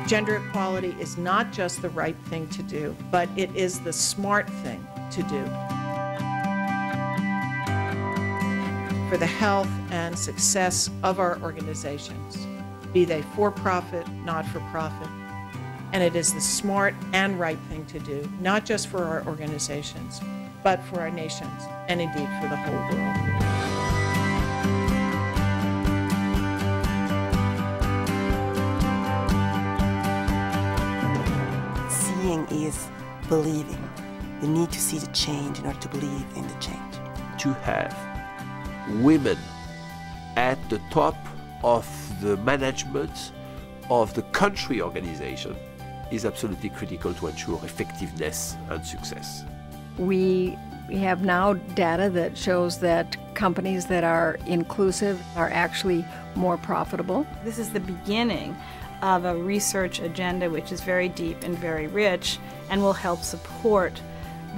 Gender equality is not just the right thing to do, but it is the smart thing to do for the health and success of our organizations, be they for-profit, not-for-profit. And it is the smart and right thing to do, not just for our organizations, but for our nations, and indeed for the whole world. Seeing is believing. You need to see the change in order to believe in the change. To have women at the top of the management of the country organization is absolutely critical to ensure effectiveness and success. We have now data that shows that companies that are inclusive are actually more profitable. This is the beginning of a research agenda which is very deep and very rich and will help support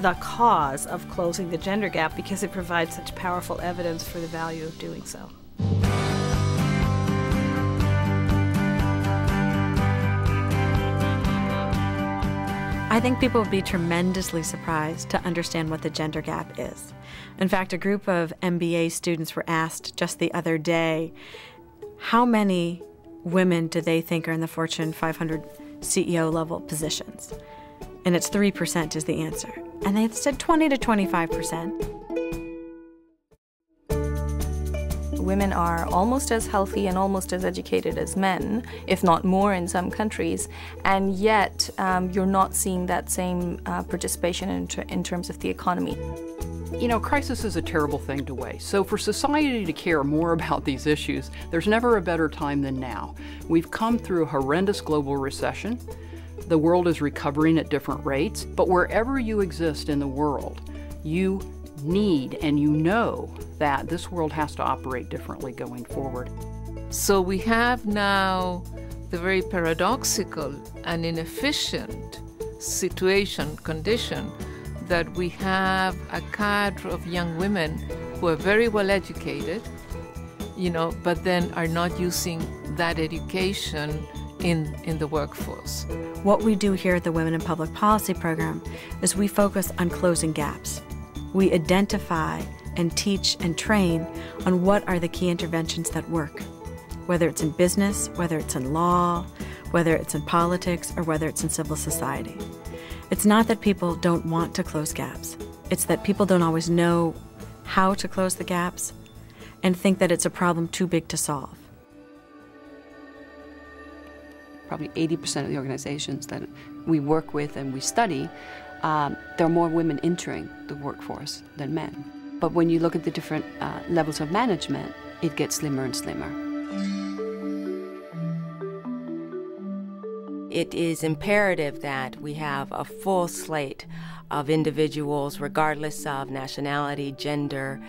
the cause of closing the gender gap because it provides such powerful evidence for the value of doing so. I think people would be tremendously surprised to understand what the gender gap is. In fact, a group of MBA students were asked just the other day, how many women do they think are in the Fortune 500 CEO level positions? And it's 3% is the answer. And they said 20 to 25%. Women are almost as healthy and almost as educated as men, if not more in some countries, and yet you're not seeing that same participation in terms of the economy. You know, crisis is a terrible thing to waste. So for society to care more about these issues, there's never a better time than now. We've come through a horrendous global recession. The world is recovering at different rates, but wherever you exist in the world, you need and you know that this world has to operate differently going forward. So we have now the very paradoxical and inefficient condition that we have a cadre of young women who are very well educated, but then are not using that education in the workforce. What we do here at the Women in Public Policy program is we focus on closing gaps. We identify and teach and train on what are the key interventions that work, whether it's in business, whether it's in law, whether it's in politics, or whether it's in civil society. It's not that people don't want to close gaps. It's that people don't always know how to close the gaps and think that it's a problem too big to solve. Probably 80% of the organizations that we work with and we study, there are more women entering the workforce than men. But when you look at the different levels of management, it gets slimmer and slimmer. It is imperative that we have a full slate of individuals, regardless of nationality, gender,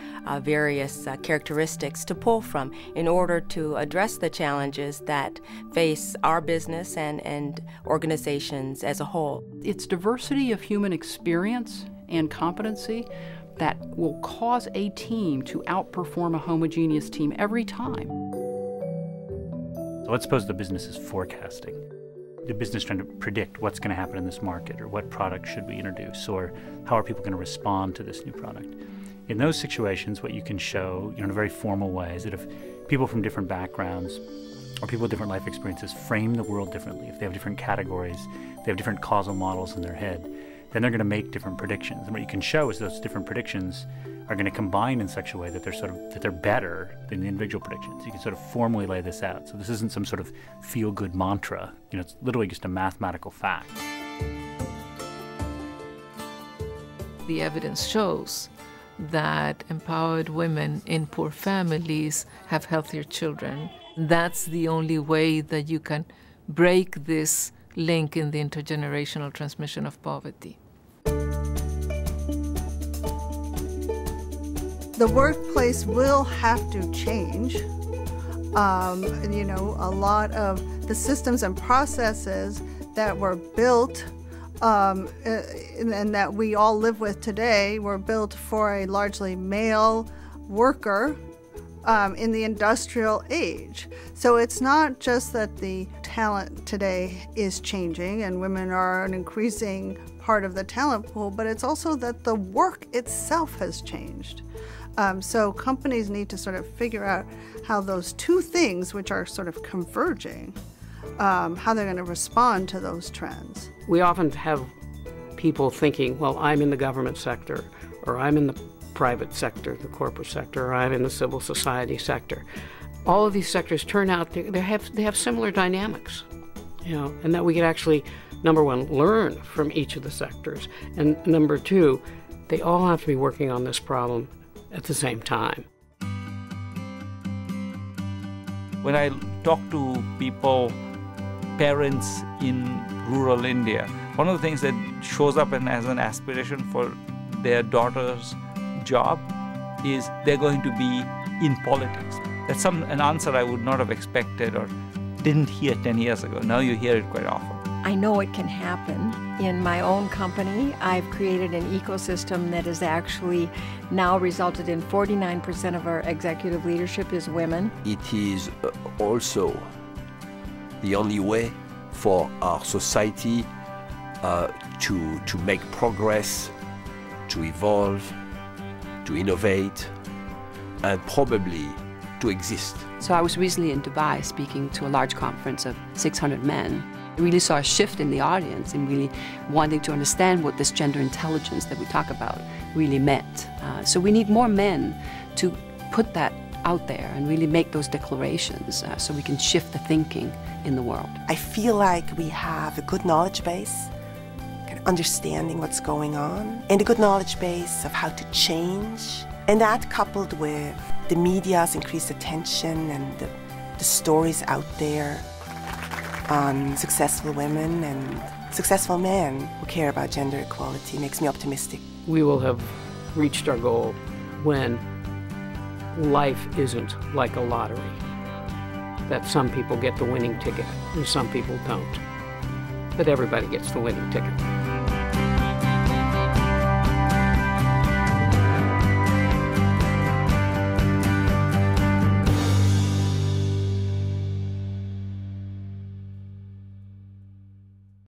various characteristics to pull from in order to address the challenges that face our business and organizations as a whole. It's diversity of human experience and competency that will cause a team to outperform a homogeneous team every time. So let's suppose the business is forecasting. The business trying to predict what's going to happen in this market, or what product should we introduce, or how are people going to respond to this new product. In those situations, what you can show in a very formal way is that if people from different backgrounds or people with different life experiences frame the world differently, if they have different categories, if they have different causal models in their head, then they're going to make different predictions. And what you can show is those different predictions are going to combine in such a way that they're better than the individual predictions. You can sort of formally lay this out. So this isn't some sort of feel-good mantra. It's literally just a mathematical fact. The evidence shows that empowered women in poor families have healthier children. That's the only way that you can break this link in the intergenerational transmission of poverty. The workplace will have to change. A lot of the systems and processes that were built and that we all live with today were built for a largely male worker in the industrial age. So it's not just that the talent today is changing and women are an increasing part of the talent pool, but it's also that the work itself has changed. So companies need to sort of figure out how those two things, which are sort of converging, how they're going to respond to those trends. We often have people thinking, well, I'm in the government sector, or I'm in the private sector, the corporate sector, or I'm in the civil society sector. All of these sectors turn out they have similar dynamics, and that we could actually, number one, learn from each of the sectors, and number two, they all have to be working on this problem at the same time. When I talk to people, parents in rural India, one of the things that shows up as an aspiration for their daughter's job is they're going to be in politics. That's an answer I would not have expected or didn't hear 10 years ago. Now you hear it quite often. I know it can happen. In my own company, I've created an ecosystem that has actually now resulted in 49% of our executive leadership is women. It is also the only way for our society to make progress, to evolve, to innovate, and probably to exist. So I was recently in Dubai speaking to a large conference of 600 men. I really saw a shift in the audience in really wanting to understand what this gender intelligence that we talk about really meant. So we need more men to put that out there and really make those declarations so we can shift the thinking in the world. I feel like we have a good knowledge base, kind of understanding what's going on, and a good knowledge base of how to change. And that coupled with the media's increased attention and the stories out there on successful women and successful men who care about gender equality makes me optimistic. We will have reached our goal when life isn't like a lottery, that some people get the winning ticket and some people don't, but everybody gets the winning ticket.